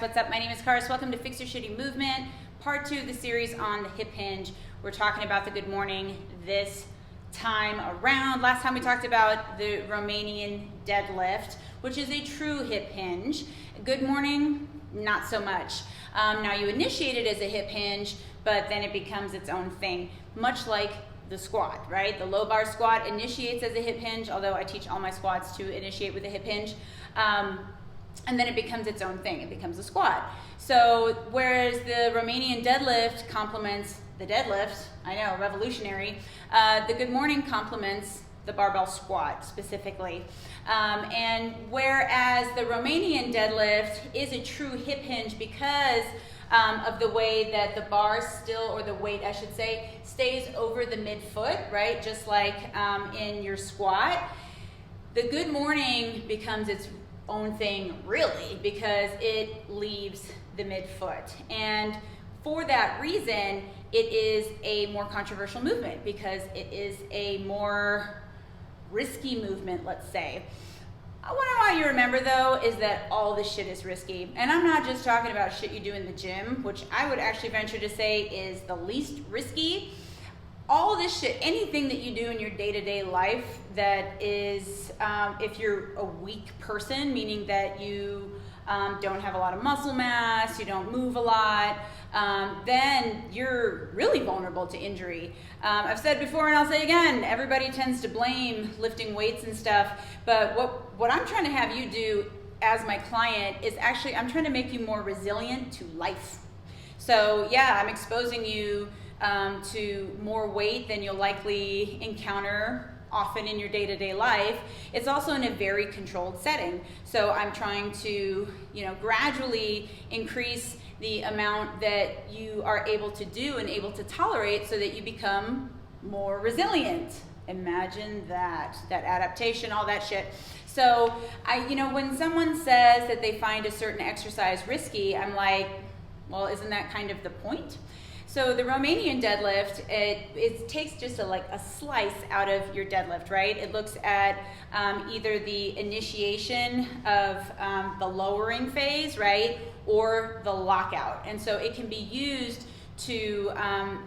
What's up? My name is Karis. Welcome to Fix Your Shitty Movement, part 2 of the series on the hip hinge. We're talking about the good morning this time around. Last time we talked about the Romanian deadlift, which is a true hip hinge. Good morning, not so much. Now you initiate it as a hip hinge, but then it becomes its own thing, much like the squat, right? The low bar squat initiates as a hip hinge, although I teach all my squats to initiate with a hip hinge. And then it becomes its own thing. It becomes a squat. So whereas the Romanian deadlift complements the deadlift, I know, revolutionary, the good morning complements the barbell squat specifically. And whereas the Romanian deadlift is a true hip hinge because of the way that the bar still, or the weight I should say, stays over the midfoot, right? Just like in your squat. The good morning becomes its own thing really because it leaves the midfoot, and for that reason it is a more controversial movement because it is a more risky movement, let's say. What I want you to remember though is that all this shit is risky, and I'm not just talking about shit you do in the gym, which I would actually venture to say is the least risky. All this shit, anything that you do in your day-to-day life that is, if you're a weak person, meaning that you don't have a lot of muscle mass, you don't move a lot, then you're really vulnerable to injury. I've said before and I'll say again, everybody tends to blame lifting weights and stuff, but what I'm trying to have you do as my client is actually, I'm trying to make you more resilient to life. So yeah, I'm exposing you to more weight than you'll likely encounter often in your day-to-day life. It's also in a very controlled setting. So I'm trying to, gradually increase the amount that you are able to do and able to tolerate so that you become more resilient. Imagine that adaptation, all that shit. So when someone says that they find a certain exercise risky, I'm like, well, isn't that kind of the point? So the Romanian deadlift, it takes just a slice out of your deadlift, right? It looks at either the initiation of the lowering phase, right, or the lockout. And so it can be used to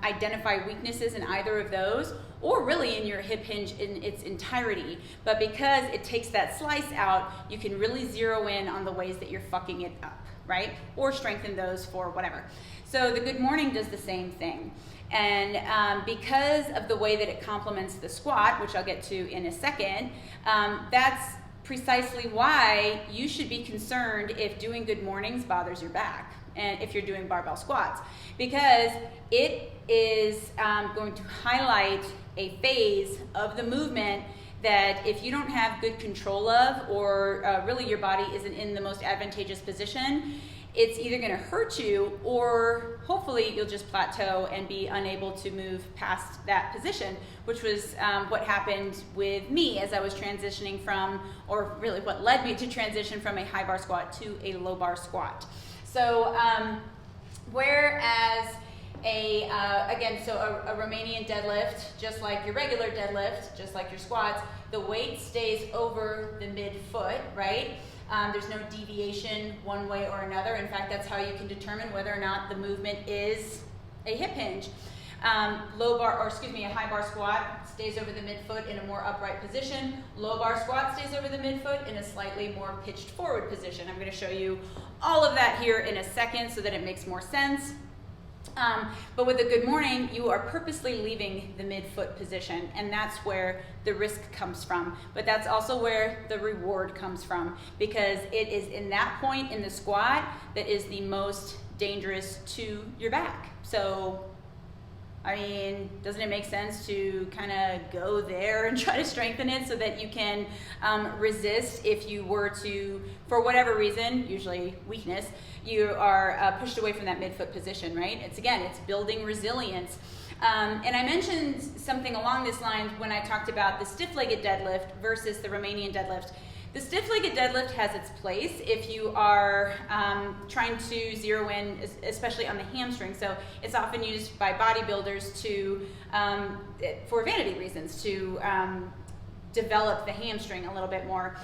identify weaknesses in either of those, or really in your hip hinge in its entirety. But because it takes that slice out, you can really zero in on the ways that you're fucking it up, right? Or strengthen those for whatever. So the good morning does the same thing. And because of the way that it complements the squat, which I'll get to in a second, that's precisely why you should be concerned if doing good mornings bothers your back, and if you're doing barbell squats, because it is going to highlight a phase of the movement that if you don't have good control of, or really your body isn't in the most advantageous position, it's either going to hurt you, or hopefully you'll just plateau and be unable to move past that position, which was what happened with me as I was transitioning from, or really what led me to transition from a high bar squat to a low bar squat. So whereas a Romanian deadlift, just like your regular deadlift, just like your squats, the weight stays over the midfoot, right? There's no deviation one way or another. In fact, that's how you can determine whether or not the movement is a hip hinge. A high bar squat stays over the midfoot in a more upright position. Low bar squat stays over the midfoot in a slightly more pitched forward position. I'm going to show you all of that here in a second so that it makes more sense. But with a good morning, you are purposely leaving the midfoot position, and that's where the risk comes from. But that's also where the reward comes from, because it is in that point in the squat that is the most dangerous to your back. So, I mean, doesn't it make sense to kind of go there and try to strengthen it so that you can resist if you were to, for whatever reason, usually weakness, you are pushed away from that midfoot position, right? It's building resilience. And I mentioned something along this line when I talked about the stiff-legged deadlift versus the Romanian deadlift. The stiff-legged deadlift has its place if you are trying to zero in, especially on the hamstring. So it's often used by bodybuilders for vanity reasons, to develop the hamstring a little bit more.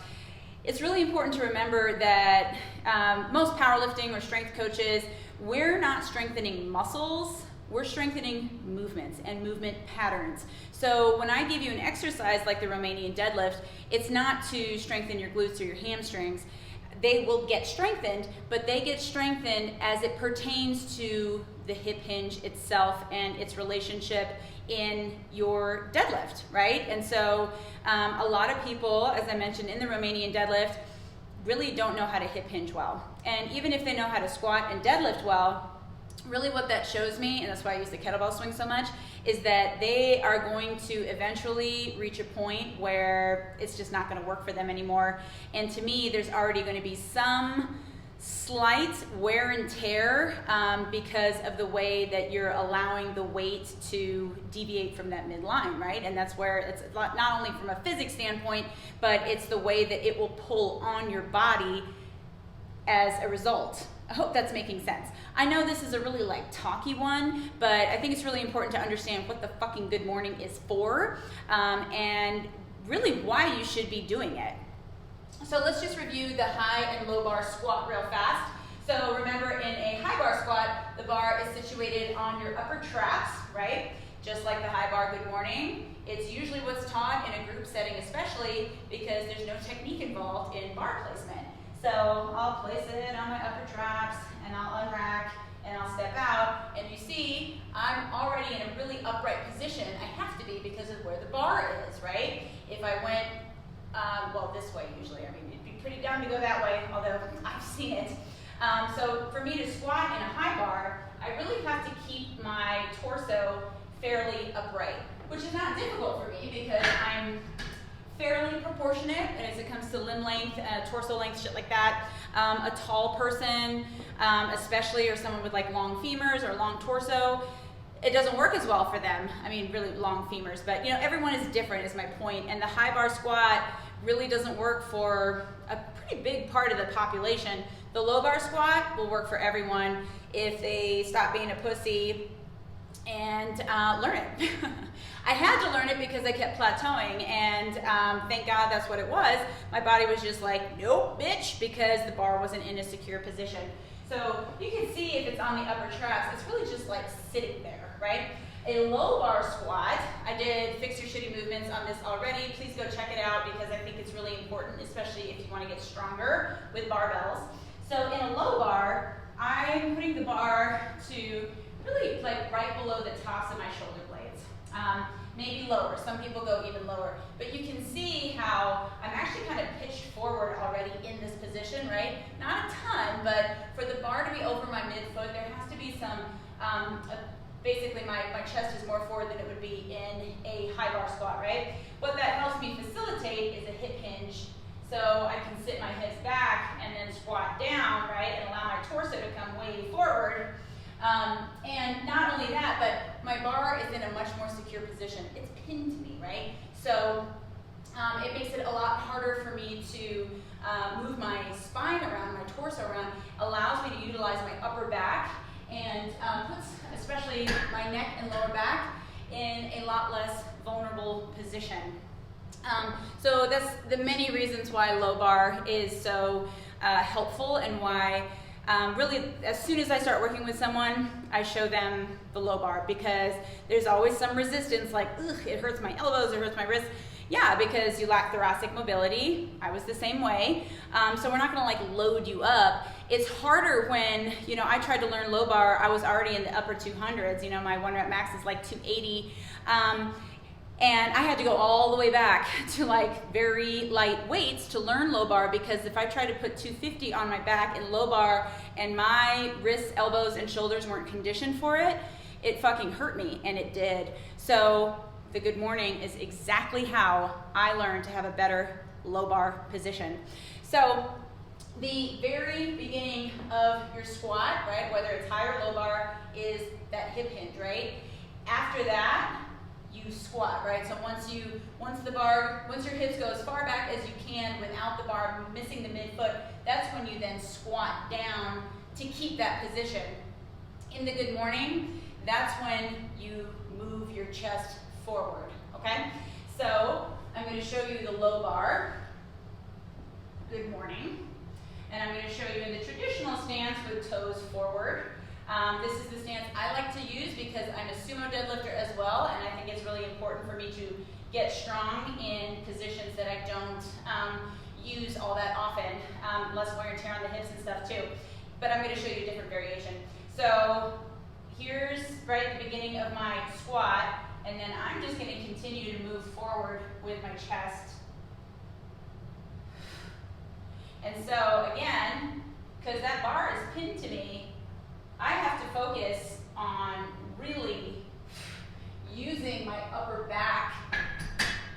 it's really important to remember that most powerlifting or strength coaches, we're not strengthening muscles, we're strengthening movements and movement patterns. So when I give you an exercise like the Romanian deadlift, it's not to strengthen your glutes or your hamstrings. They will get strengthened, but they get strengthened as it pertains to the hip hinge itself and its relationship in your deadlift, right? And so a lot of people, as I mentioned in the Romanian deadlift, really don't know how to hip hinge well. And even if they know how to squat and deadlift well, really what that shows me, and that's why I use the kettlebell swing so much, is that they are going to eventually reach a point where it's just not going to work for them anymore. And to me, there's already going to be some slight wear and tear because of the way that you're allowing the weight to deviate from that midline, right? And that's where it's not only from a physics standpoint, but it's the way that it will pull on your body as a result. I hope that's making sense. I know this is a really talky one, but I think it's really important to understand what the fucking good morning is for, and really why you should be doing it. So let's just review the high and low bar squat real fast. So remember, in a high bar squat, the bar is situated on your upper traps, right? Just like the high bar good morning. It's usually what's taught in a group setting, especially because there's no technique involved in bar placement. So I'll place it on my upper traps, and I'll unrack, and I'll step out, and you see I'm already in a really upright position. I have to be because of where the bar is, right? If I went, well, this way usually, I mean, it'd be pretty dumb to go that way, although I've seen it. So for me to squat in a high bar, I really have to keep my torso fairly upright, which is not difficult for me because I'm fairly proportionate as it comes to limb length, torso length, shit like that. A tall person, especially, or someone with long femurs or long torso, it doesn't work as well for them. I mean, really long femurs, but everyone is different is my point. And the high bar squat really doesn't work for a pretty big part of the population. The low bar squat will work for everyone if they stop being a pussy and learn it. I had to learn it because I kept plateauing, and thank God that's what it was. My body was just like, nope, bitch, because the bar wasn't in a secure position. So you can see if it's on the upper traps, it's really just sitting there, right? A low bar squat, I did Fix Your Shitty Movements on this already. Please go check it out because I think it's really important, especially if you want to get stronger with barbells. So in a low bar, I'm putting the bar to really right below the tops of my shoulder blades. Maybe lower, some people go even lower. But you can see how I'm actually kind of pitched forward already in this position, right? Not a ton, but for the bar to be over my midfoot, there has to be some, basically my chest is more forward than it would be in a high bar squat, right? What that helps me facilitate is a hip hinge. So I can sit my hips back and then squat down, right? And allow my torso to come way forward. And not only that, but my bar is in a much more secure position. It's pinned to me, right? So it makes it a lot harder for me to move my spine around, my torso around, allows me to utilize my upper back, and puts especially my neck and lower back in a lot less vulnerable position. So that's the many reasons why low bar is so helpful, and why really, as soon as I start working with someone, I show them the low bar, because there's always some resistance, ugh, it hurts my elbows, it hurts my wrists. Yeah, because you lack thoracic mobility. I was the same way. So we're not gonna load you up. It's harder when, I tried to learn low bar, I was already in the upper 200s, my 1 rep max is 280. And I had to go all the way back to very light weights to learn low bar, because if I tried to put 250 on my back in low bar and my wrists, elbows, and shoulders weren't conditioned for it, it fucking hurt me, and it did. So the good morning is exactly how I learned to have a better low bar position. So the very beginning of your squat, right, whether it's high or low bar, is that hip hinge, right? After that, you squat, right? So once your hips go as far back as you can without the bar missing the midfoot, that's when you then squat down to keep that position. In the good morning, that's when you move your chest forward, okay? So I'm going to show you the low bar. good morning. And I'm going to show you in the traditional stance with toes forward. This is the stance I like to use because I'm a sumo deadlifter as well, and I think it's really important for me to get strong in positions that I don't use all that often, less wear and tear on the hips and stuff too. But I'm going to show you a different variation. So here's right at the beginning of my squat, and then I'm just going to continue to move forward with my chest. And so again, because that bar is pinned to me, I have to focus on really using my upper back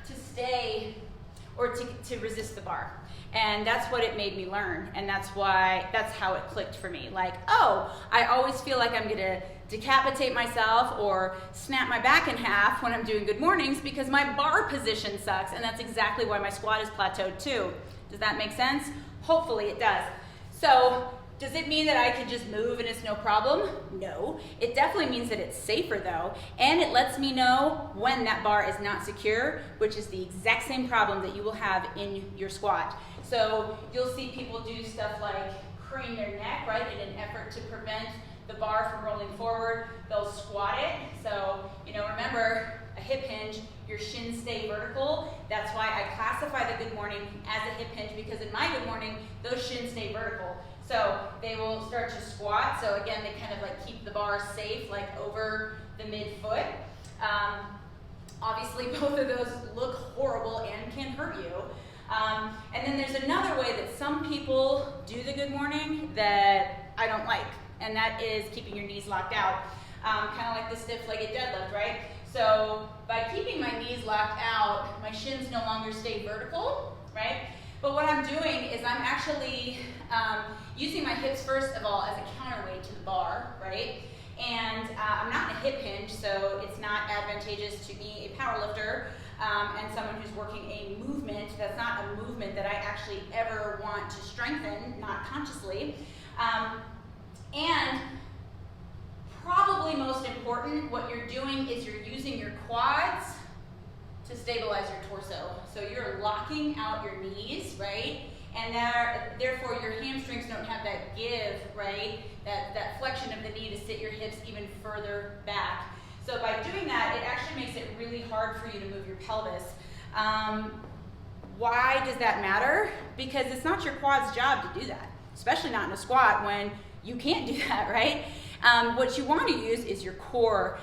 to stay or to resist the bar. And that's what it made me learn, and that's how it clicked for me. Like, oh, I always feel like I'm gonna decapitate myself or snap my back in half when I'm doing good mornings because my bar position sucks, and that's exactly why my squat is plateaued too. Does that make sense? Hopefully it does. So, does it mean that I can just move and it's no problem? No. It definitely means that it's safer though, and it lets me know when that bar is not secure, which is the exact same problem that you will have in your squat. So you'll see people do stuff like crane their neck, right, in an effort to prevent the bar from rolling forward. They'll squat it. So, remember, a hip hinge, your shins stay vertical. That's why I classify the good morning as a hip hinge, because in my good morning, those shins stay vertical. So they will start to squat. So again, they kind of like keep the bar safe, like over the midfoot. Obviously, both of those look horrible and can hurt you. And then there's another way that some people do the good morning that I don't like, and that is keeping your knees locked out, kind of like the stiff-legged deadlift, right? So by keeping my knees locked out, my shins no longer stay vertical, right? But what I'm doing is I'm actually using my hips first of all as a counterweight to the bar, right? And I'm not in a hip hinge, so it's not advantageous to be a power lifter and someone who's working a movement. That's not a movement that I actually ever want to strengthen, not consciously. And probably most important, what you're doing is you're using your quads to stabilize your torso. So you're locking out your knees, right? And therefore your hamstrings don't have that give, right? That flexion of the knee to sit your hips even further back. So by doing that, it actually makes it really hard for you to move your pelvis. Why does that matter? Because it's not your quad's job to do that, especially not in a squat when you can't do that, right? What you want to use is your core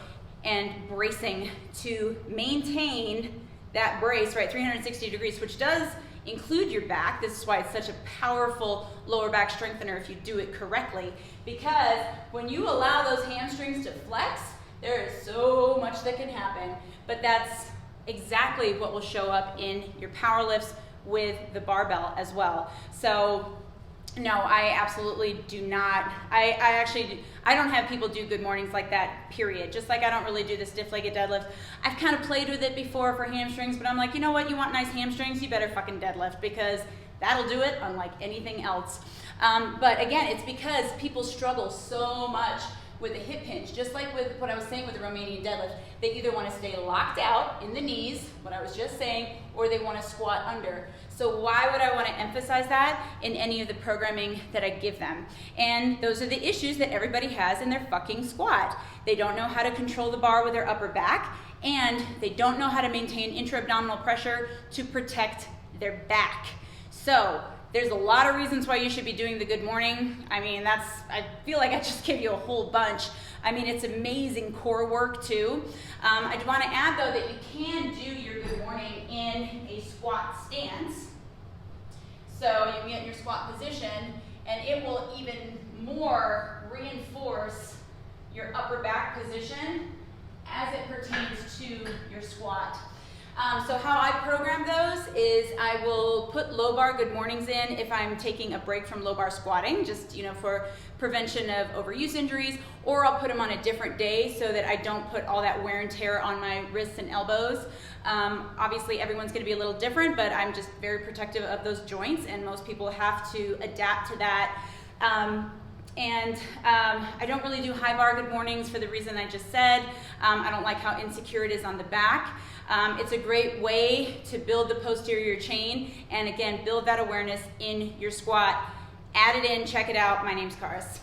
and bracing to maintain that brace, right, 360 degrees, which does include your back. This is why it's such a powerful lower back strengthener if you do it correctly, because when you allow those hamstrings to flex, there is so much that can happen. But that's exactly what will show up in your power lifts with the barbell as well. So no, I absolutely do not. I don't have people do good mornings like that, period. Just like I don't really do the stiff-legged deadlift. I've kind of played with it before for hamstrings, but I'm like, you know what? You want nice hamstrings? You better fucking deadlift, because that'll do it unlike anything else. But again, it's because people struggle so much with a hip hinge, just like with what I was saying with the Romanian deadlift. They either want to stay locked out in the knees, what I was just saying, or they want to squat under. So why would I want to emphasize that in any of the programming that I give them? And those are the issues that everybody has in their fucking squat. They don't know how to control the bar with their upper back, and they don't know how to maintain intra-abdominal pressure to protect their back. So there's a lot of reasons why you should be doing the good morning. I mean, I feel like I just gave you a whole bunch. I mean, it's amazing core work too. I want to add though that you can do your good morning in a squat stance. So you get in your squat position, and it will even more reinforce your upper back position as it pertains to your squat. So how I program those is I will put low bar good mornings in if I'm taking a break from low bar squatting, just for prevention of overuse injuries, or I'll put them on a different day so that I don't put all that wear and tear on my wrists and elbows. Obviously everyone's going to be a little different, but I'm just very protective of those joints, and most people have to adapt to that. And I don't really do high bar good mornings for the reason I just said. I don't like how insecure it is on the back. It's a great way to build the posterior chain and again, build that awareness in your squat. Add it in, check it out. My name's Karis.